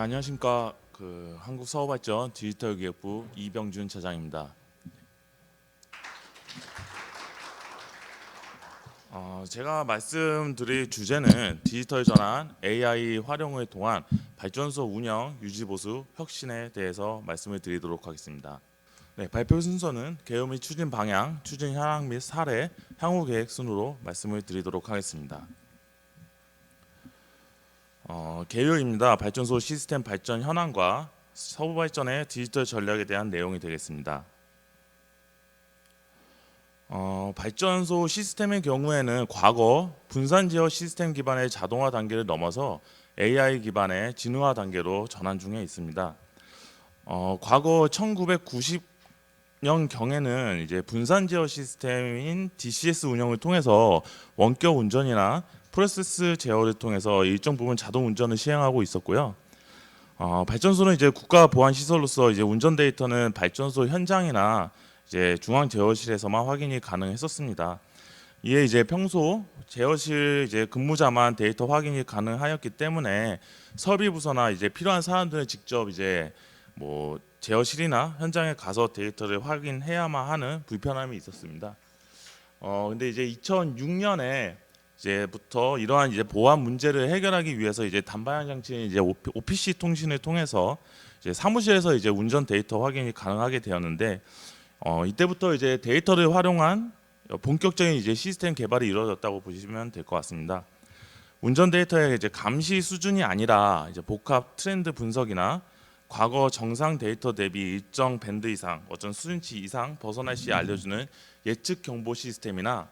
안녕하십니까. 한국사업발전 디지털기획부 이병준 차장입니다. 제가 말씀드릴 주제는 디지털 전환, AI 활용을 통한 발전소 운영, 유지 보수, 혁신에 대해서 말씀을 드리도록 하겠습니다. 네, 발표 순서는 개요 및 추진 방향, 추진 현황 및 사례, 향후 계획 순으로 말씀을 드리도록 하겠습니다. 개요입니다. 발전소 시스템 발전 현황과 서부 발전의 디지털 전략에 대한 내용이 되겠습니다. 발전소 시스템의 경우에는 과거 분산 제어 시스템 기반의 자동화 단계를 넘어서 AI 기반의 진화화 단계로 전환 중에 있습니다. 과거 1990년 경에는 이제 분산 제어 시스템인 DCS 운영을 통해서 원격 운전이나 프로세스 제어를 통해서 일정 부분 자동 운전을 시행하고 있었고요. 발전소는 이제 국가 보안 시설로서 이제 운전 데이터는 발전소 현장이나 이제 중앙 제어실에서만 확인이 가능했었습니다. 이에 이제 평소 제어실 이제 근무자만 데이터 확인이 가능하였기 때문에 설비 부서나 이제 필요한 사람들은 직접 이제 뭐 제어실이나 현장에 가서 데이터를 확인해야만 하는 불편함이 있었습니다. 근데 이제 2006년에 이제부터 이러한 이제 보안 문제를 해결하기 위해서 이제 단방향 장치인 이제 OPC 통신을 통해서 이제 사무실에서 이제 운전 데이터 확인이 가능하게 되었는데 이때부터 이제 데이터를 활용한 본격적인 이제 시스템 개발이 이루어졌다고 보시면 될 것 같습니다. 운전 데이터의 이제 감시 수준이 아니라 이제 복합 트렌드 분석이나 과거 정상 데이터 대비 일정 밴드 이상, 어떤 수준치 이상 벗어날 시 알려주는 예측 경보 시스템이나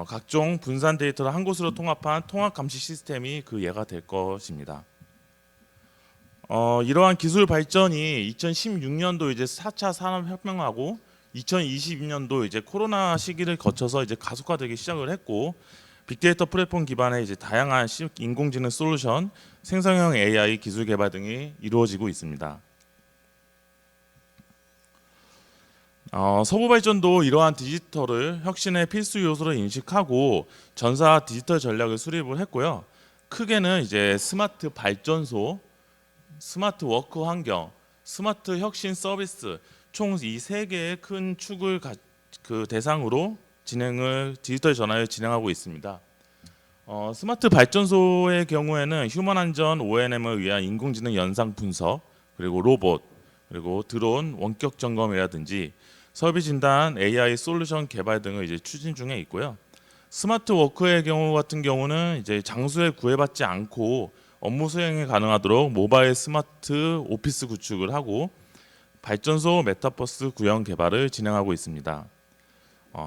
각종 분산 데이터를 한 곳으로 통합한 통합 감시 시스템이 그 예가 될 것입니다. 이러한 기술 발전이 2016년도 이제 4차 산업혁명하고 2022년도 이제 코로나 시기를 거쳐서 이제 가속화되기 시작을 했고, 빅데이터 플랫폼 기반의 이제 다양한 인공지능 솔루션, 생성형 AI 기술 개발 등이 이루어지고 있습니다. 서부 발전도 이러한 디지털을 혁신의 필수 요소로 인식하고 전사 디지털 전략을 수립을 했고요. 크게는 이제 스마트 발전소, 스마트 워크 환경, 스마트 혁신 서비스 총 이 세 개의 큰 축을 대상으로 디지털 전환을 진행하고 있습니다. 스마트 발전소의 경우에는 휴먼 안전 O&M을 위한 인공지능 연상 분석, 그리고 로봇, 그리고 드론 원격 점검이라든지 설비 진단, AI 솔루션 개발 등을 이제 추진 중에 있고요. 스마트 워크의 경우 같은 경우는 이제 장소에 구애받지 않고 업무 수행이 가능하도록 모바일 스마트 오피스 구축을 하고 발전소 메타버스 구형 개발을 진행하고 있습니다.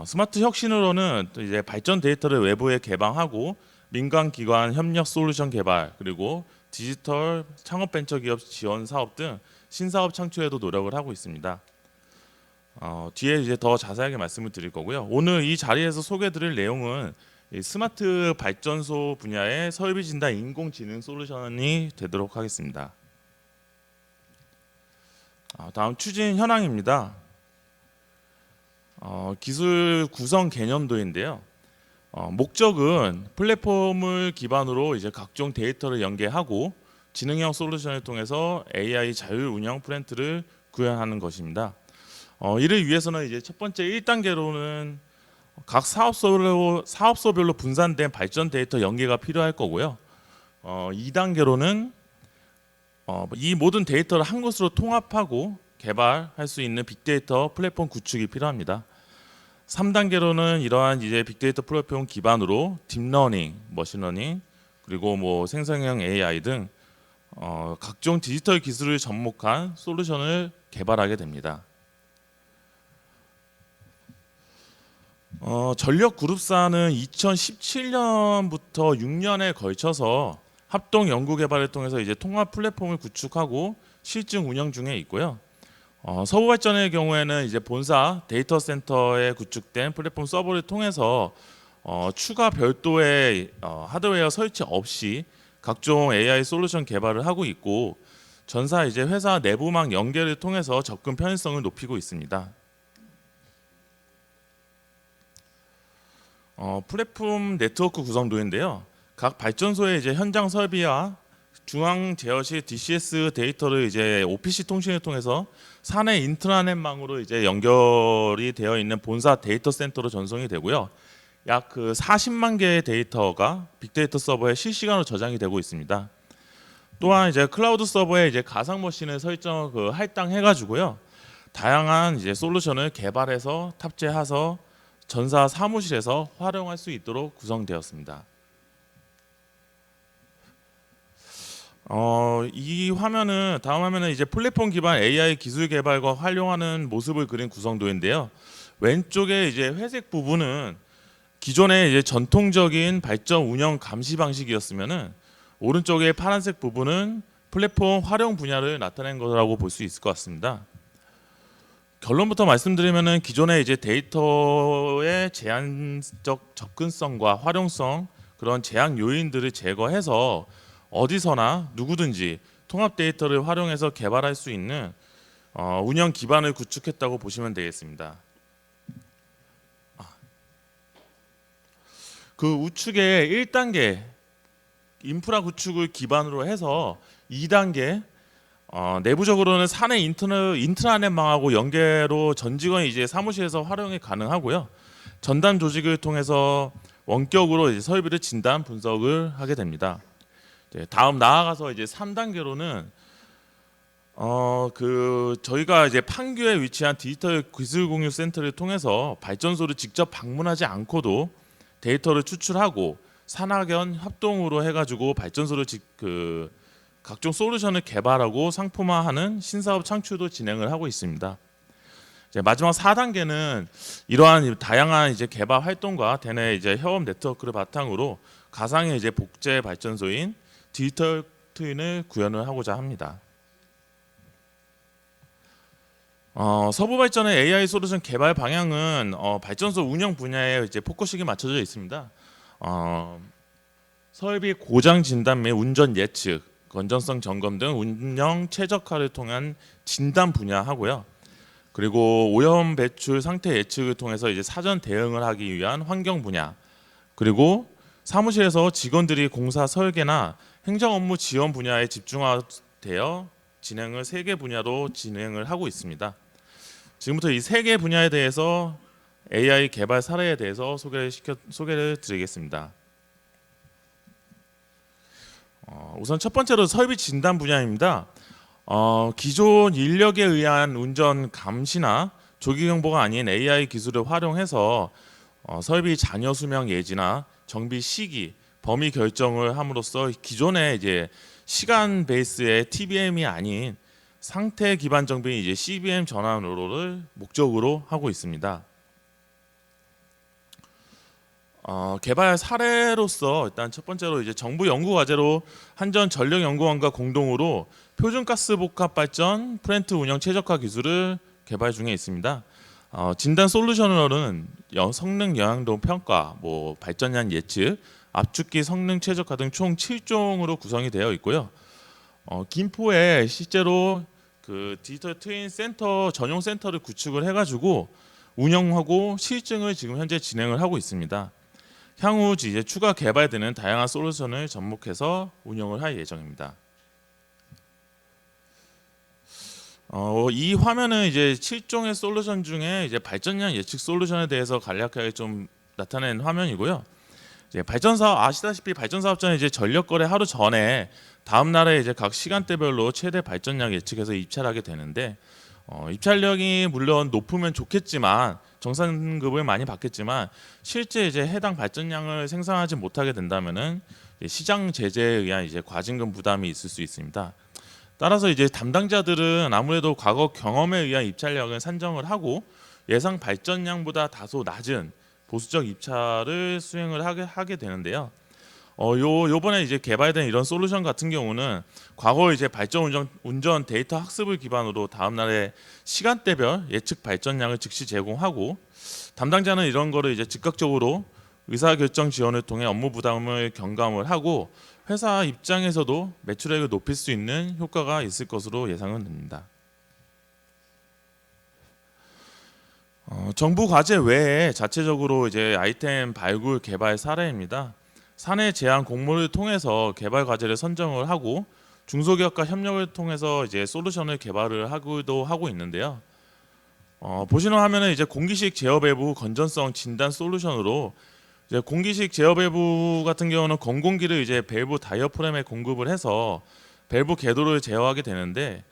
스마트 혁신으로는 또 이제 발전 데이터를 외부에 개방하고 민간 기관 협력 솔루션 개발, 그리고 디지털 창업 벤처 기업 지원 사업 등 신사업 창출에도 노력을 하고 있습니다. 뒤에 이제 더 자세하게 말씀을 드릴 거고요. 오늘 이 자리에서 소개드릴 내용은 이 스마트 발전소 분야의 설비 진단 인공지능 솔루션이 되도록 하겠습니다. 다음 추진 현황입니다. 기술 구성 개념도인데요. 목적은 플랫폼을 기반으로 이제 각종 데이터를 연계하고 지능형 솔루션을 통해서 AI 자율 운영 프렌트를 구현하는 것입니다. 이를 위해서는 이제 첫 번째 1단계로는 각 사업소별로 분산된 발전 데이터 연계가 필요할 거고요. 2단계로는 이 모든 데이터를 한 곳으로 통합하고 개발할 수 있는 빅데이터 플랫폼 구축이 필요합니다. 3단계로는 이러한 이제 빅데이터 플랫폼 기반으로 딥러닝, 머신러닝, 그리고 뭐 생성형 AI 등 각종 디지털 기술을 접목한 솔루션을 개발하게 됩니다. 전력그룹사는 2017년부터 6년에 걸쳐서 합동 연구 개발을 통해서 이제 통합 플랫폼을 구축하고 실증 운영 중에 있고요. 서부발전의 경우에는 이제 본사 데이터 센터에 구축된 플랫폼 서버를 통해서 추가 별도의 하드웨어 설치 없이 각종 AI 솔루션 개발을 하고 있고, 전사 이제 회사 내부망 연계를 통해서 접근 편의성을 높이고 있습니다. 플랫폼 네트워크 구성도인데요. 각 발전소의 이제 현장 설비와 중앙 제어시 DCS 데이터를 이제 OPC 통신을 통해서 사내 인트라넷망으로 이제 연결이 되어 있는 본사 데이터 센터로 전송이 되고요. 약 그 40만 개의 데이터가 빅데이터 서버에 실시간으로 저장이 되고 있습니다. 또한 이제 클라우드 서버에 이제 가상 머신을 설정 할당해 가지고요. 다양한 이제 솔루션을 개발해서 탑재해서 전사 사무실에서 활용할 수 있도록 구성되었습니다. 이 화면은 다음 화면은 이제 플랫폼 기반 AI 기술 개발과 활용하는 모습을 그린 구성도인데요. 왼쪽에 이제 회색 부분은 기존의 이제 전통적인 발전 운영 감시 방식이었으면은 오른쪽의 파란색 부분은 플랫폼 활용 분야를 나타낸 거라고 볼 수 있을 것 같습니다. 결론부터 말씀드리면은 기존의 이제 데이터의 제한적 접근성과 활용성 그런 제약 요인들을 제거해서 어디서나 누구든지 통합 데이터를 활용해서 개발할 수 있는 운영 기반을 구축했다고 보시면 되겠습니다. 그 우측에 1단계 인프라 구축을 기반으로 해서 2단계 내부적으로는 사내 인트라넷망하고 연계로 전 직원이 이제 사무실에서 활용이 가능하고요. 전담 조직을 통해서 원격으로 이제 설비를 진단 분석을 하게 됩니다. 다음 나아가서 이제 3단계로는 저희가 이제 판교에 위치한 디지털 기술 공유 센터를 통해서 발전소를 직접 방문하지 않고도 데이터를 추출하고 산학연 협동으로 해가지고 발전소를 각종 솔루션을 개발하고 상품화하는 신사업 창출도 진행을 하고 있습니다. 이제 마지막 4단계는 이러한 다양한 이제 개발 활동과 대내 이제 협업 네트워크를 바탕으로 가상의 이제 복제 발전소인 디지털 트윈을 구현을 하고자 합니다. 서부발전의 AI 솔루션 개발 방향은 발전소 운영 분야에 이제 포커싱이 맞춰져 있습니다. 설비 고장 진단 및 운전 예측, 건전성 점검 등 운영 최적화를 통한 진단 분야 하고요. 그리고 오염 배출 상태 예측을 통해서 이제 사전 대응을 하기 위한 환경 분야, 그리고 사무실에서 직원들이 공사 설계나 행정 업무 지원 분야에 집중되어 진행을 3개 분야로 진행을 하고 있습니다. 지금부터 이 3개 분야에 대해서 AI 개발 사례에 대해서 소개를 드리겠습니다. 우선 첫 번째로 설비 진단 분야입니다. 기존 인력에 의한 운전 감시나 조기 경보가 아닌 AI 기술을 활용해서 설비 잔여 수명 예지나 정비 시기, 범위 결정을 함으로써 기존의 이제 시간 베이스의 TBM이 아닌 상태 기반 정비인 이제 CBM 전환으로를 목적으로 하고 있습니다. 개발 사례로서 일단 첫 번째로 이제 정부 연구 과제로 한전전력연구원과 공동으로 표준가스복합발전 플랜트 운영 최적화 기술을 개발 중에 있습니다. 진단 솔루션으로는 성능 영향도 평가, 발전량 예측, 압축기 성능 최적화 등 총 7종으로 구성이 되어 있고요. 김포에 실제로 그 디지털 트윈 센터 전용 센터를 구축을 해가지고 운영하고 실증을 지금 현재 진행을 하고 있습니다. 향후 이제 추가 개발되는 다양한 솔루션을 접목해서 운영을 할 예정입니다. 이 화면은 이제 7종의 솔루션 중에 이제 발전량 예측 솔루션에 대해서 간략하게 좀 나타낸 화면이고요. 이제 발전사업 아시다시피 발전사업자는 이제 전력 거래 하루 전에 다음 날에 이제 각 시간대별로 최대 발전량 예측해서 입찰하게 되는데 입찰력이 물론 높으면 좋겠지만 정산급을 많이 받겠지만 실제 이제 해당 발전량을 생산하지 못하게 된다면은 시장 제재에 의한 이제 과징금 부담이 있을 수 있습니다. 따라서 이제 담당자들은 아무래도 과거 경험에 의한 입찰량을 산정을 하고 예상 발전량보다 다소 낮은 보수적 입찰을 수행을 하게 되는데요. 요번에 이제 개발된 이런 솔루션 같은 경우는 과거 이제 발전 운전 데이터 학습을 기반으로 다음 날에 시간대별 예측 발전량을 즉시 제공하고 담당자는 이런 거를 이제 즉각적으로 의사결정 지원을 통해 업무 부담을 경감을 하고 회사 입장에서도 매출액을 높일 수 있는 효과가 있을 것으로 예상은 됩니다. 정부 과제 외에 자체적으로 이제 아이템 발굴 개발 사례입니다. 사내 제한 공모를 통해서 개발 과제를 선정을 하고 중소기업과 협력을 통해서 이제 솔루션을 개발을 하기도 하고 있는데요. 보시는 화면은 이제 공기식 제어 밸브 건전성 진단 솔루션으로 이제 공기식 제어 밸브 같은 경우는 건공기를 이제 밸브 다이어프램에 공급을 해서 밸브 궤도를 제어하게 되는데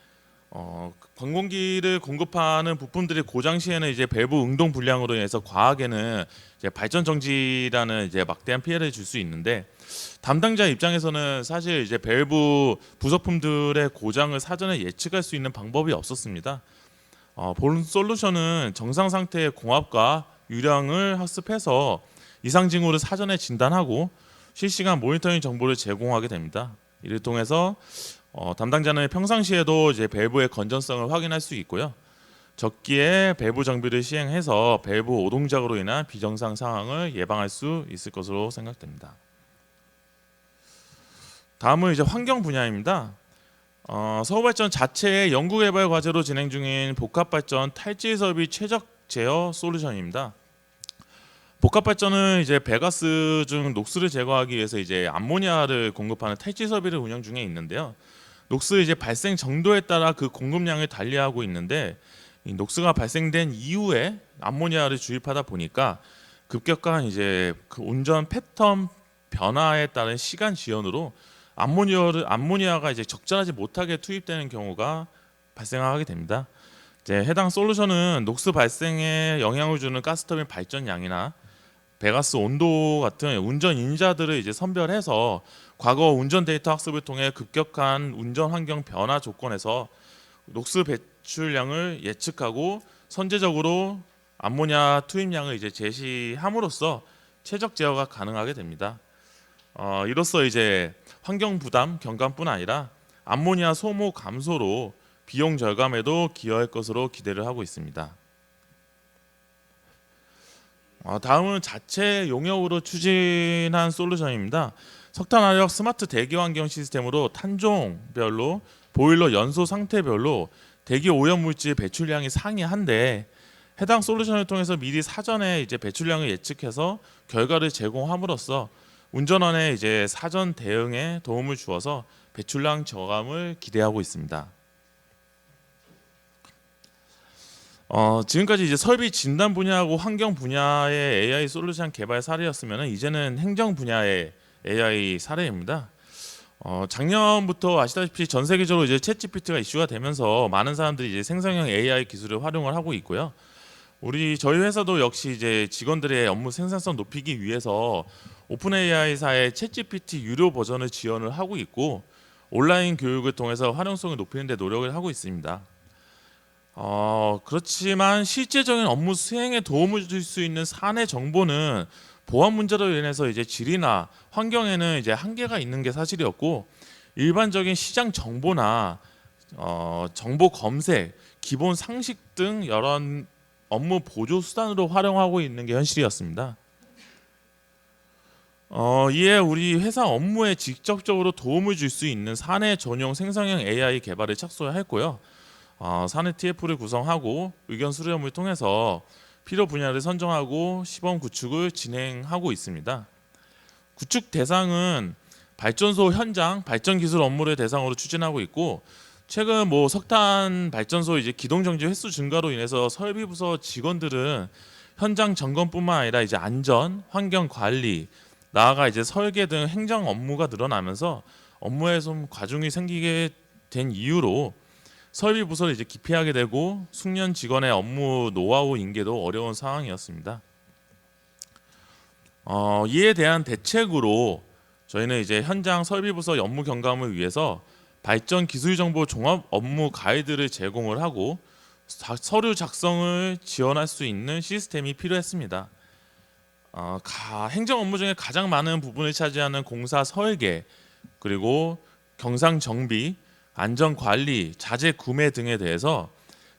건공기를 공급하는 부품들이 고장 시에는 이제 밸브 응동 불량으로 인해서 과학에는 이제 발전 정지라는 이제 막대한 피해를 줄 수 있는데 담당자 입장에서는 사실 이제 밸브 부속품들의 고장을 사전에 예측할 수 있는 방법이 없었습니다. 본 솔루션은 정상 상태의 공압과 유량을 학습해서 이상 징후를 사전에 진단하고 실시간 모니터링 정보를 제공하게 됩니다. 이를 통해서 담당자는 평상시에도 이제 밸브의 건전성을 확인할 수 있고요. 적기에 밸브 정비를 시행해서 밸브 오동작으로 인한 비정상 상황을 예방할 수 있을 것으로 생각됩니다. 다음은 이제 환경 분야입니다. 서울발전 자체의 연구개발 과제로 진행 중인 복합발전 탈질 설비 최적 제어 솔루션입니다. 복합발전은 이제 배가스 중 녹스를 제거하기 위해서 이제 암모니아를 공급하는 탈질 설비를 운영 중에 있는데요. 녹스 이제 발생 정도에 따라 그 공급량을 달리하고 있는데 이 녹스가 발생된 이후에 암모니아를 주입하다 보니까 급격한 이제 그 운전 패턴 변화에 따른 시간 지연으로 암모니아가 이제 적절하지 못하게 투입되는 경우가 발생하게 됩니다. 이제 해당 솔루션은 녹스 발생에 영향을 주는 가스터빈 발전량이나 배가스 온도 같은 운전 인자들을 이제 선별해서 과거 운전 데이터 학습을 통해 급격한 운전 환경 변화 조건에서 녹스 배출량을 예측하고 선제적으로 암모니아 투입량을 이제 제시함으로써 최적 제어가 가능하게 됩니다. 이로써 이제 환경 부담 경감뿐 아니라 암모니아 소모 감소로 비용 절감에도 기여할 것으로 기대를 하고 있습니다. 다음은 자체 용역으로 추진한 솔루션입니다. 석탄화력 스마트 대기 환경 시스템으로 탄종별로 보일러 연소 상태별로 대기 오염 물질 배출량이 상이한데 해당 솔루션을 통해서 미리 사전에 이제 배출량을 예측해서 결과를 제공함으로써 운전원의 이제 사전 대응에 도움을 주어서 배출량 저감을 기대하고 있습니다. 지금까지 이제 설비 진단 분야하고 환경 분야의 AI 솔루션 개발 사례였으면 이제는 행정 분야의 AI 사례입니다. 작년부터 아시다시피 전 세계적으로 이제 챗GPT가 이슈가 되면서 많은 사람들이 이제 생성형 AI 기술을 활용을 하고 있고요. 저희 회사도 역시 이제 직원들의 업무 생산성 높이기 위해서 오픈 AI사의 챗GPT 유료 버전을 지원을 하고 있고 온라인 교육을 통해서 활용성을 높이는 데 노력을 하고 있습니다. 그렇지만 실제적인 업무 수행에 도움을 줄 수 있는 사내 정보는 보안 문제로 인해서 이제 질이나 환경에는 이제 한계가 있는 게 사실이었고 일반적인 시장 정보나 정보 검색, 기본 상식 등 여러 업무 보조 수단으로 활용하고 있는 게 현실이었습니다. 이에 우리 회사 업무에 직접적으로 도움을 줄 수 있는 사내 전용 생성형 AI 개발에 착수했고요. 사내 TF를 구성하고 의견 수렴을 통해서 필요 분야를 선정하고 시범 구축을 진행하고 있습니다. 구축 대상은 발전소 현장 발전 기술 업무를 대상으로 추진하고 있고 최근 석탄 발전소 이제 기동 정지 횟수 증가로 인해서 설비 부서 직원들은 현장 점검뿐만 아니라 이제 안전, 환경 관리, 나아가 이제 설계 등 행정 업무가 늘어나면서 업무에 좀 과중이 생기게 된 이유로 설비 부서를 이제 기피하게 되고 숙련 직원의 업무 노하우 인계도 어려운 상황이었습니다. 이에 대한 대책으로 저희는 이제 현장 설비 부서 업무 경감을 위해서 발전 기술 정보 종합 업무 가이드를 제공을 하고 서류 작성을 지원할 수 있는 시스템이 필요했습니다. 행정 업무 중에 가장 많은 부분을 차지하는 공사 설계, 그리고 경상 정비, 안전 관리, 자재 구매 등에 대해서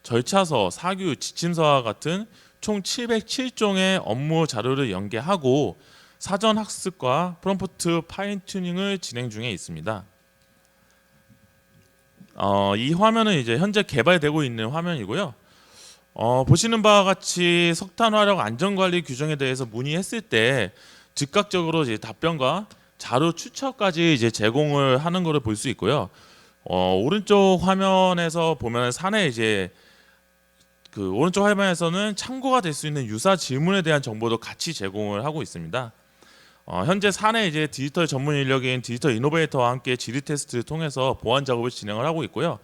절차서, 사규, 지침서와 같은 총 707종의 업무 자료를 연계하고 사전 학습과 프롬프트 파인 튜닝을 진행 중에 있습니다. 이 화면은 이제 현재 개발되고 있는 화면이고요. 보시는 바와 같이 석탄 화력 안전관리 규정에 대해서 문의했을 때 즉각적으로 이제 답변과 자료 추천까지 이제 제공을 하는 것을 볼 수 있고요. 오른쪽 화면에서 보면 산에 이제 그 오른쪽 화면에서는 참고가 될 수 있는 유사 질문에 대한 정보도 같이 제공을 하고 있습니다. 현재 사내 이제 디지털 전문 인력인 디지털 이노베이터와 함께 질의 테스트를 통해서 보안 작업을 진행을 하고 있고요.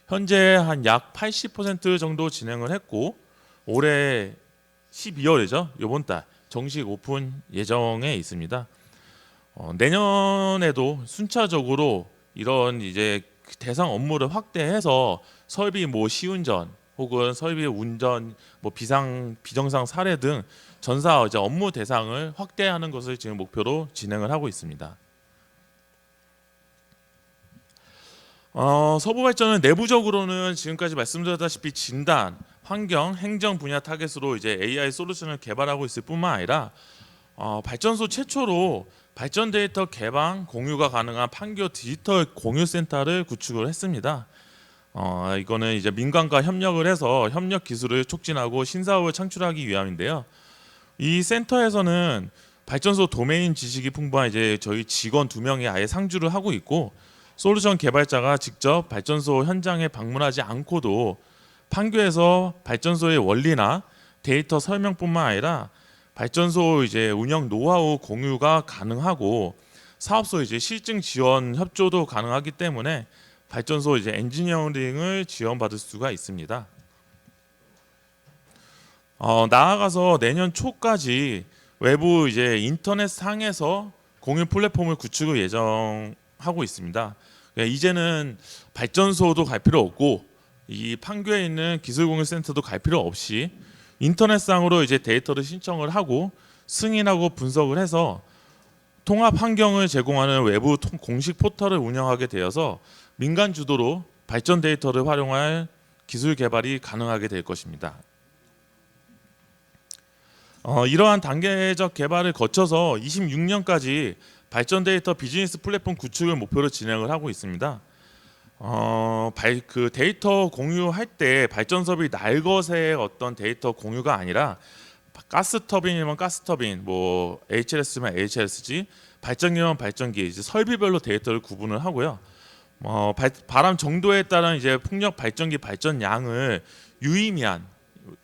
현재 한 약 80% 정도 진행을 했고 올해 12월이죠. 이번 달 정식 오픈 예정에 있습니다. 내년에도 순차적으로 이런 이제 대상 업무를 확대해서 설비 뭐 시운전 혹은 설비 운전 뭐 비정상 사례 등 전사 이제 업무 대상을 확대하는 것을 지금 목표로 진행을 하고 있습니다. 서부발전은 내부적으로는 지금까지 말씀드렸다시피 진단, 환경, 행정 분야 타겟으로 이제 AI 솔루션을 개발하고 있을 뿐만 아니라 발전소 최초로 발전 데이터 개방 공유가 가능한 판교 디지털 공유 센터를 구축을 했습니다. 이거는 이제 민간과 협력을 해서 협력 기술을 촉진하고 신사업을 창출하기 위함인데요. 이 센터에서는 발전소 도메인 지식이 풍부한 이제 저희 직원 2명이 아예 상주를 하고 있고 솔루션 개발자가 직접 발전소 현장에 방문하지 않고도 판교에서 발전소의 원리나 데이터 설명뿐만 아니라 발전소 이제 운영 노하우 공유가 가능하고 사업소 이제 실증 지원 협조도 가능하기 때문에 발전소 이제 엔지니어링을 지원받을 수가 있습니다. 나아가서 내년 초까지 외부 이제 인터넷 상에서 공유 플랫폼을 구축을 예정하고 있습니다. 이제는 발전소도 갈 필요 없고 이 판교에 있는 기술공유센터도 갈 필요 없이 인터넷상으로 이제 데이터를 신청을 하고 승인하고 분석을 해서 통합 환경을 제공하는 외부 공식 포털을 운영하게 되어서 민간 주도로 발전 데이터를 활용할 기술 개발이 가능하게 될 것입니다. 이러한 단계적 개발을 거쳐서 26년까지 발전 데이터 비즈니스 플랫폼 구축을 목표로 진행을 하고 있습니다. 그 데이터 공유할 때 발전소비 날것의 어떤 데이터 공유가 아니라 가스터빈이면 가스터빈, 뭐 HLS면 HLSG, 발전기면 발전기, 이제 설비별로 데이터를 구분을 하고요. 바람 정도에 따른 이제 풍력 발전기 발전량을 유의미한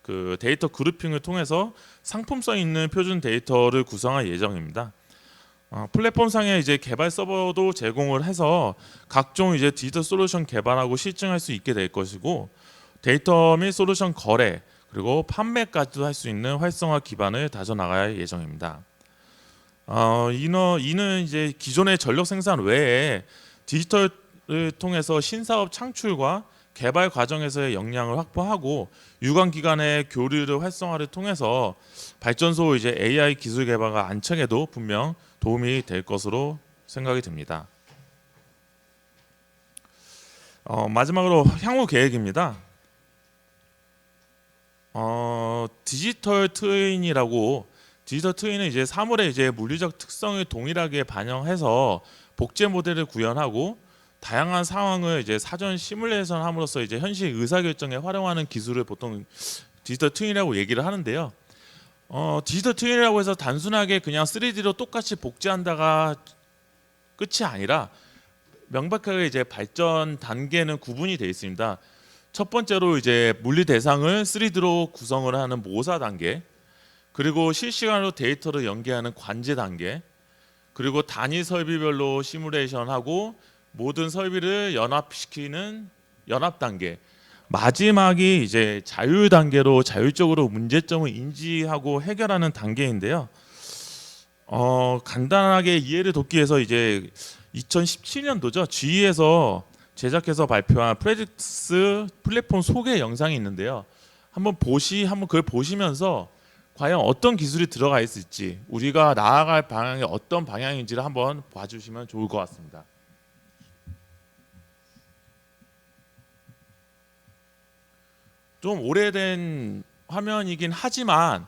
그 데이터 그룹핑을 통해서 상품성 있는 표준 데이터를 구성할 예정입니다. 플랫폼상에 이제 개발 서버도 제공을 해서 각종 이제 디지털 솔루션 개발하고 실증할 수 있게 될 것이고 데이터 및 솔루션 거래 그리고 판매까지도 할 수 있는 활성화 기반을 다져나갈 예정입니다. 이는 이제 기존의 전력 생산 외에 디지털을 통해서 신사업 창출과 개발 과정에서의 역량을 확보하고 유관 기관의 교류를 활성화를 통해서 발전소 이제 AI 기술 개발과 안착에도 분명 도움이 될 것으로 생각이 듭니다. 마지막으로 향후 계획입니다. 디지털 트윈이라고 디지털 트윈은 이제 사물의 이제 물리적 특성을 동일하게 반영해서 복제 모델을 구현하고 다양한 상황을 이제 사전 시뮬레이션 함으로써 이제 현실 의사 결정에 활용하는 기술을 보통 디지털 트윈이라고 얘기를 하는데요. 디지털 트윈이라고 해서 단순하게 그냥 3D로 똑같이 복제한다가 끝이 아니라 명백하게 이제 발전 단계는 구분이 되어 있습니다. 첫 번째로 이제 물리 대상을 3D로 구성을 하는 모사 단계, 그리고 실시간으로 데이터를 연계하는 관제 단계, 그리고 단위 설비별로 시뮬레이션하고 모든 설비를 연합시키는 연합 단계, 마지막이 이제 자율 단계로 자율적으로 문제점을 인지하고 해결하는 단계인데요. 간단하게 이해를 돕기 위해서 이제 2017년도죠. GE에서 제작해서 발표한 프레딕스 플랫폼 소개 영상이 있는데요. 한번 그걸 보시면서 과연 어떤 기술이 들어가 있을지, 우리가 나아갈 방향이 어떤 방향인지를 한번 봐주시면 좋을 것 같습니다. 좀 오래된 화면이긴 하지만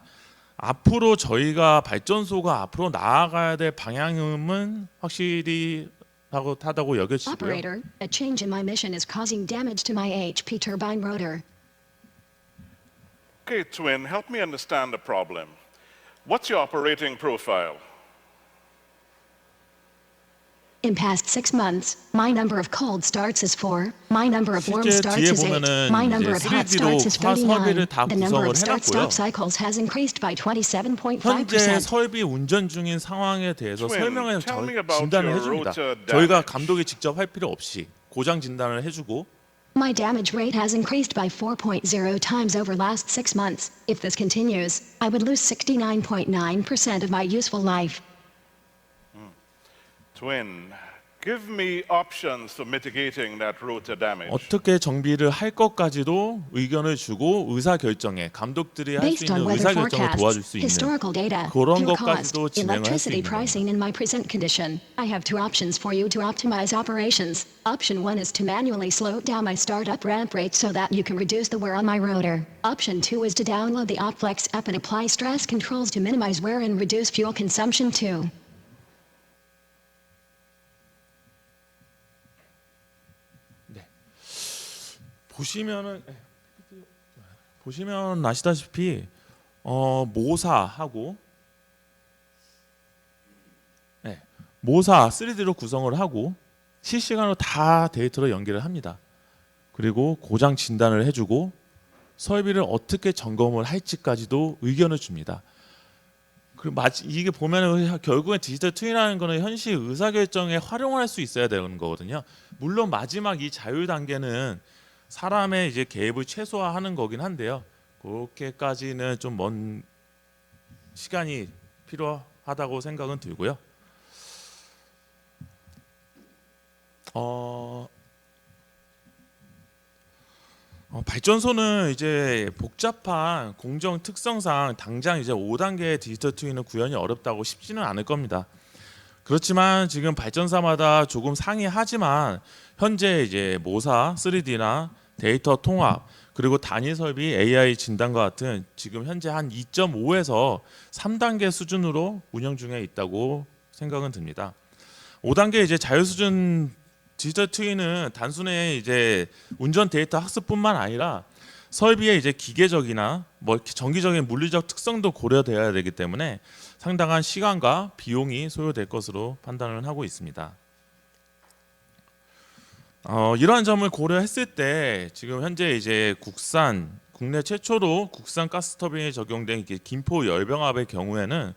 앞으로 저희가 발전소가 앞으로 나아가야 될 방향은 확실히 하다고 여겨지고요. Operator, a change in my mission is causing damage to my HP turbine rotor. Okay, Twin, help me understand the problem. What's your operating profile? In past 6 months, my number of cold starts is 4, my number of warm 실제 starts 뒤에 is 8, 보면은 my number of 이제 hot 3D로 starts is 39, 설비를 다 the number 구성을 of start-stop 해놨고요. cycles has increased by 현재 27.5%. 설비 운전 중인 상황에 대해서 Twin, 설명을 tell me about 진단을 your 해줍니다. rotor 저희가 damage. 감독이 직접 할 필요 없이 고장 진단을 해주고 My damage rate has increased by 4.0 times over last 6 months. If this continues, I would lose 69.9% of my useful life. Twin, give me options for mitigating that rotor damage. 어떻게 정비를 할 것까지도 의견을 주고 의사 결정에 감독들이 할 수 Based on 있는 weather 의사 결정을 도와줄 forecasts, 수 있는 historical data, 그런 fuel cost, 것까지도 진행을 할 수 electricity 있는 겁니다. pricing in my present condition, I have 2 options for you to optimize operations. Option 1 is to manually slow down my startup ramp rate so that you can reduce the wear on my rotor. Option 2 is to download the Opflex app and apply stress controls to minimize wear and reduce fuel consumption too. 보시면 아시다시피 모사하고 모사 3D로 구성을 하고 실시간으로 다 데이터로 연결을 합니다. 그리고 고장 진단을 해주고 설비를 어떻게 점검을 할지까지도 의견을 줍니다. 그리고 이게 보면은 결국엔 디지털 트윈이라는 거는 현실 의사결정에 활용할 수 있어야 되는 거거든요. 물론 마지막 이 자율 단계는 사람의 이제 개입을 최소화하는 거긴 한데요. 그렇게까지는 좀 먼 시간이 필요하다고 생각은 들고요. 발전소는 이제 복잡한 공정 특성상 당장 이제 5단계의 디지털 트윈은 구현이 어렵다고 쉽지는 않을 겁니다. 그렇지만 지금 발전사마다 조금 상이하지만 현재 이제 모사 3D나 데이터 통합 그리고 단위 설비 AI 진단과 같은 지금 현재 한 2.5에서 3단계 수준으로 운영 중에 있다고 생각은 듭니다. 5단계 이제 자율 수준 디지털 트윈은 단순히 이제 운전 데이터 학습뿐만 아니라 설비의 이제 기계적이나 뭐 정기적인 물리적 특성도 고려되어야 되기 때문에 상당한 시간과 비용이 소요될 것으로 판단을 하고 있습니다. 이러한 점을 고려했을 때 지금 현재 이제 국내 최초로 국산 가스터빈이 적용된 김포 열병합의 경우에는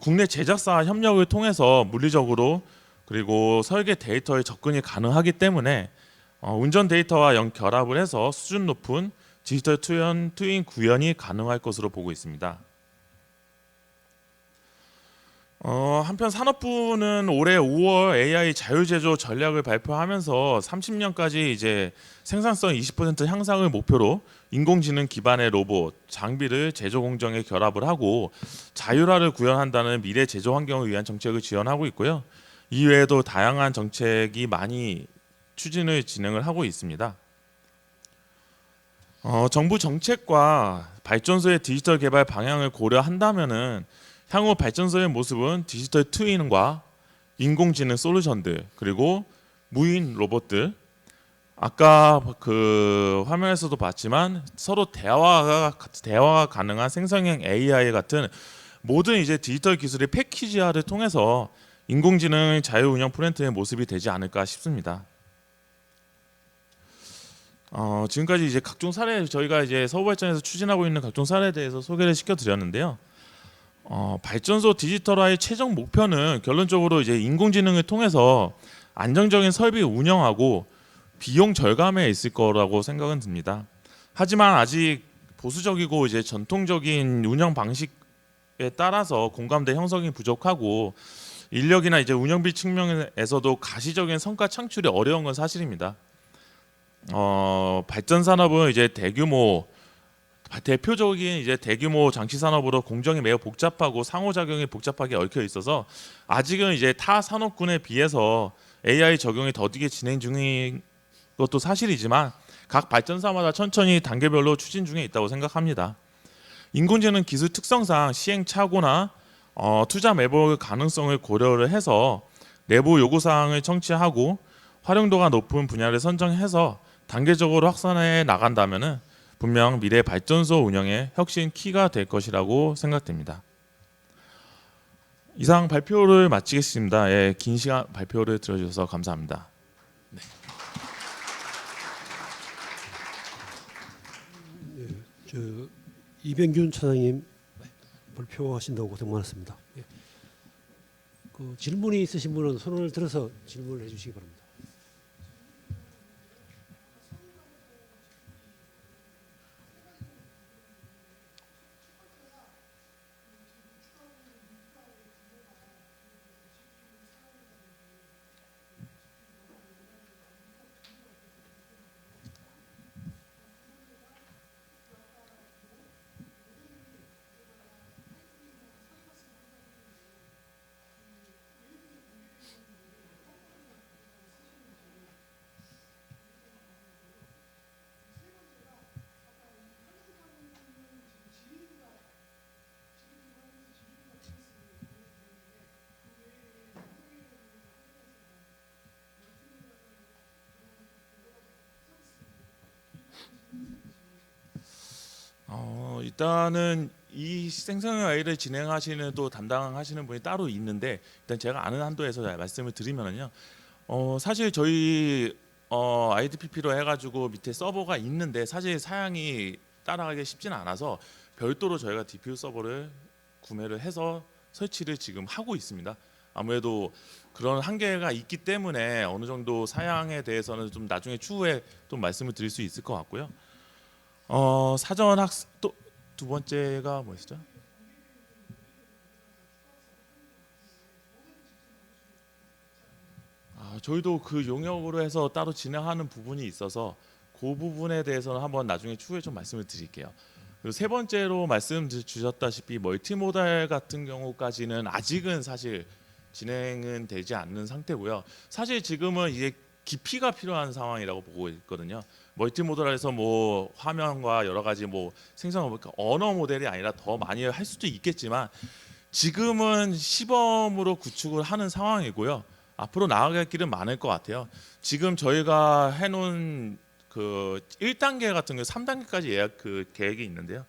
국내 제작사 협력을 통해서 물리적으로 그리고 설계 데이터에 접근이 가능하기 때문에 운전 데이터와 결합을 해서 수준 높은 디지털 트윈 구현이 가능할 것으로 보고 있습니다. 한편 산업부는 올해 5월 AI 자율제조 전략을 발표하면서 30년까지 이제 생산성 20% 향상을 목표로 인공지능 기반의 로봇, 장비를 제조 공정에 결합을 하고 자율화를 구현한다는 미래 제조 환경을 위한 정책을 지원하고 있고요. 이외에도 다양한 정책이 많이 추진을 진행을 하고 있습니다. 정부 정책과 발전소의 디지털 개발 방향을 고려한다면은 향후 발전소의 모습은 디지털 트윈과 인공지능 솔루션들 그리고 무인 로봇들 아까 그 화면에서도 봤지만 서로 대화가 가능한 생성형 AI 같은 모든 이제 디지털 기술의 패키지화를 통해서 인공지능 자율 운영 플랜트의 모습이 되지 않을까 싶습니다. 지금까지 이제 각종 사례 저희가 이제 서부발전에서 추진하고 있는 각종 사례에 대해서 소개를 시켜드렸는데요. 발전소 디지털화의 최종 목표는 결론적으로 이제 인공지능을 통해서 안정적인 설비 운영하고 비용 절감에 있을 거라고 생각은 듭니다. 하지만 아직 보수적이고 이제 전통적인 운영 방식에 따라서 공감대 형성이 부족하고 인력이나 이제 운영비 측면에서도 가시적인 성과 창출이 어려운 건 사실입니다. 발전 산업은 이제 대표적인 이제 대규모 장치 산업으로 공정이 매우 복잡하고 상호작용이 복잡하게 얽혀 있어서 아직은 이제 타 산업군에 비해서 AI 적용이 더디게 진행 중인 것도 사실이지만 각 발전사마다 천천히 단계별로 추진 중에 있다고 생각합니다. 인공지능 기술 특성상 시행착오나 투자 매복 가능성을 고려를 해서 내부 요구사항을 청취하고 활용도가 높은 분야를 선정해서 단계적으로 확산해 나간다면은 분명 미래 발전소 운영의 혁신 키가 될 것이라고 생각됩니다. 이상 발표를 마치겠습니다. 예, 긴 시간 발표를 들어주셔서 감사합니다. 저 이병균 차장님 발표하신다고 고생 많았습니다. 예. 그 질문이 있으신 분은 손을 들어서 질문을 해주시기 바랍니다. 일단은 이 생성형 AI를 진행하시는 또 담당하시는 분이 따로 있는데 일단 제가 아는 한도에서 말씀을 드리면은요. 사실 저희 IDPP로 해가지고 밑에 서버가 있는데 사실 사양이 따라가기 쉽지는 않아서 별도로 저희가 DPU 서버를 구매를 해서 설치를 지금 하고 있습니다. 아무래도 그런 한계가 있기 때문에 어느 정도 사양에 대해서는 좀 나중에 추후에 또 말씀을 드릴 수 있을 것 같고요. 사전 학습 또 두 번째가 뭐였죠? 저희도 그 용역으로 해서 따로 진행하는 부분이 있어서 그 부분에 대해서는 한번 나중에 추후에 좀 말씀을 드릴게요. 그리고 세 번째로 말씀 주셨다시피 멀티모달 같은 경우까지는 아직은 사실 진행은 되지 않는 상태고요. 사실 지금은 이게 깊이가 필요한 상황이라고 보고 있거든요. 멀티모달에서 뭐 화면과 여러 가지 뭐 생성 언어 모델이 아니라 더 많이 할 수도 있겠지만 지금은 시범으로 구축을 하는 상황이고요. 앞으로 나아갈 길은 많을 것 같아요. 지금 저희가 해놓은 그 1단계 같은 경우 3단계까지 예약 그 계획이 있는데요.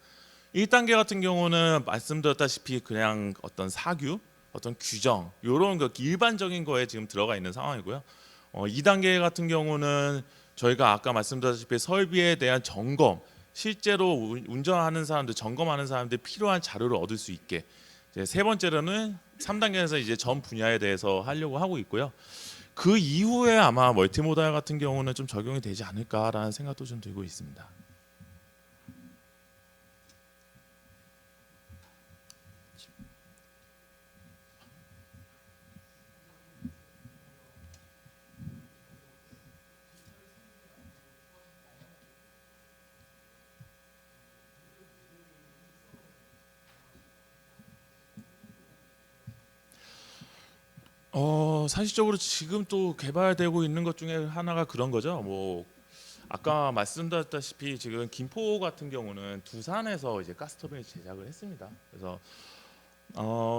1단계 같은 경우는 말씀드렸다시피 그냥 어떤 사규, 어떤 규정 이런 거 일반적인 거에 지금 들어가 있는 상황이고요. 2단계 같은 경우는 저희가 아까 말씀드렸다시피 설비에 대한 점검, 실제로 운전하는 사람들, 점검하는 사람들 필요한 자료를 얻을 수 있게. 이제 세 번째로는 3단계에서 이제 전 분야에 대해서 하려고 하고 있고요. 그 이후에 아마 멀티모달 같은 경우는 좀 적용이 되지 않을까라는 생각도 좀 들고 있습니다. 사실적으로 지금 또 개발되고 있는 것 중에 하나가 그런 거죠. 뭐 아까 말씀드렸다시피 지금 김포 같은 경우는 두산에서 이제 가스터빈을 제작을 했습니다. 그래서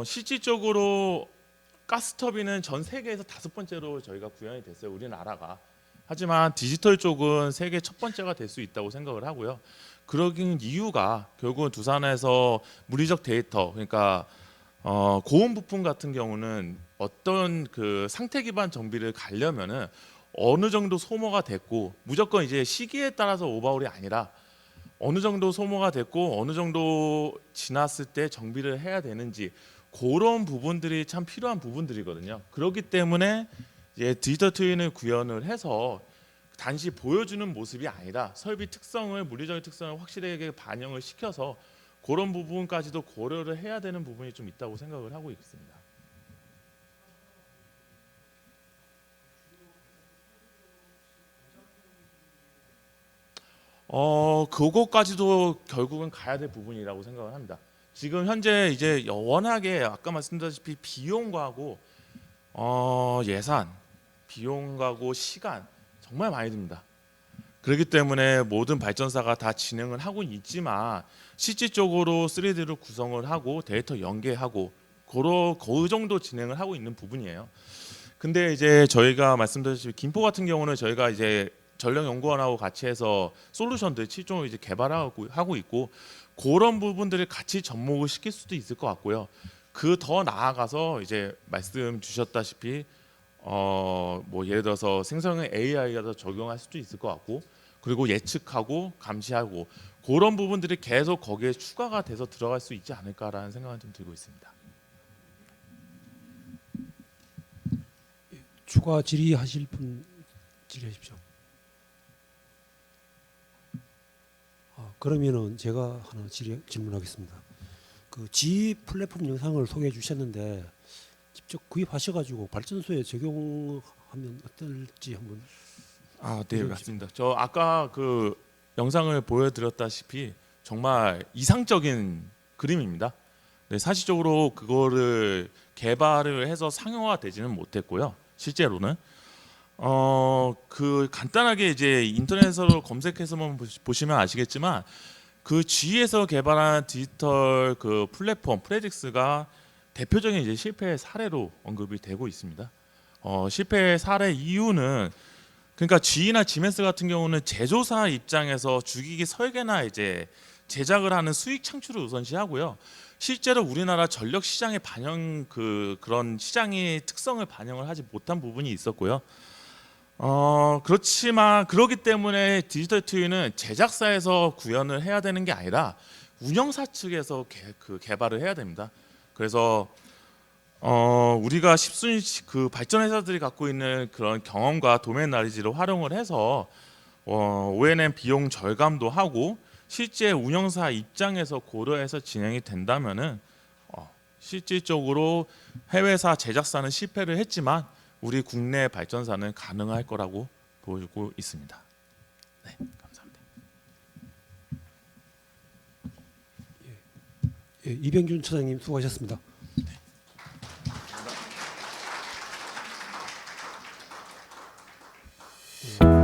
실질적으로 가스터빈은 전 세계에서 5번째로 저희가 구현이 됐어요. 우리나라가. 하지만 디지털 쪽은 세계 첫 번째가 될 수 있다고 생각을 하고요. 그러긴 이유가 결국은 두산에서 물리적 데이터, 그러니까 고온 부품 같은 경우는 어떤 그 상태 기반 정비를 가려면은 어느 정도 소모가 됐고 무조건 이제 시기에 따라서 오버홀이 아니라 어느 정도 소모가 됐고 어느 정도 지났을 때 정비를 해야 되는지 그런 부분들이 참 필요한 부분들이거든요. 그렇기 때문에 이제 디지털 트윈을 구현을 해서 단지 보여주는 모습이 아니라 설비 특성을 물리적인 특성을 확실하게 반영을 시켜서 그런 부분까지도 고려를 해야 되는 부분이 좀 있다고 생각을 하고 있습니다. 그거까지도 결국은 가야 될 부분이라고 생각을 합니다. 지금 현재 이제 워낙에 아까 말씀드렸다시피 비용과고 예산, 비용과고 시간 정말 많이 듭니다. 그렇기 때문에 모든 발전사가 다 진행을 하고 있지만 실질적으로 3D로 구성을 하고 데이터 연계하고 그 정도 진행을 하고 있는 부분이에요. 근데 이제 저희가 말씀드렸듯이 김포 같은 경우는 저희가 이제 전력연구원하고 같이 해서 솔루션들 실종을 이제 개발하고 있고 그런 부분들을 같이 접목을 시킬 수도 있을 것 같고요. 그 더 나아가서 이제 말씀 주셨다시피 뭐 예를 들어서 생성형 AI가 더 적용할 수도 있을 것 같고, 그리고 예측하고 감시하고 그런 부분들이 계속 거기에 추가가 돼서 들어갈 수 있지 않을까라는 생각은 좀 들고 있습니다. 추가 질의하실 분 질의하십시오. 그러면은 제가 하나 질문하겠습니다. 그 G 플랫폼 영상을 소개해 주셨는데 직접 구입하셔가지고 발전소에 적용하면 어떨지 한번. 네, 맞습니다. 저 아까 그 영상을 보여드렸다시피 정말 이상적인 그림입니다. 네, 사실적으로 그거를 개발을 해서 상용화되지는 못했고요. 실제로는 그 간단하게 이제 인터넷으로 검색해서만 보시면 아시겠지만 그 G에서 개발한 디지털 그 플랫폼 프레딕스가 대표적인 이제 실패의 사례로 언급이 되고 있습니다. 실패의 사례 이유는 그러니까 G나 지멘스 같은 경우는 제조사 입장에서 주기기 설계나 이제 제작을 하는 수익 창출을 우선시하고요. 실제로 우리나라 전력 시장의 반영 그런 시장의 특성을 반영을 하지 못한 부분이 있었고요. 그렇지만 그렇기 때문에 디지털 트윈은 제작사에서 구현을 해야 되는 게 아니라 운영사 측에서 개발을 해야 됩니다. 그래서 우리가 십순위 그 발전 회사들이 갖고 있는 그런 경험과 도메인 나리지를 활용을 해서 O&M 비용 절감도 하고 실제 운영사 입장에서 고려해서 진행이 된다면은 실질적으로 해외사 제작사는 실패를 했지만 우리 국내 발전사는 가능할 거라고 보고 있습니다. 네, 감사합니다. 예, 이병준 차장님 수고하셨습니다. 예.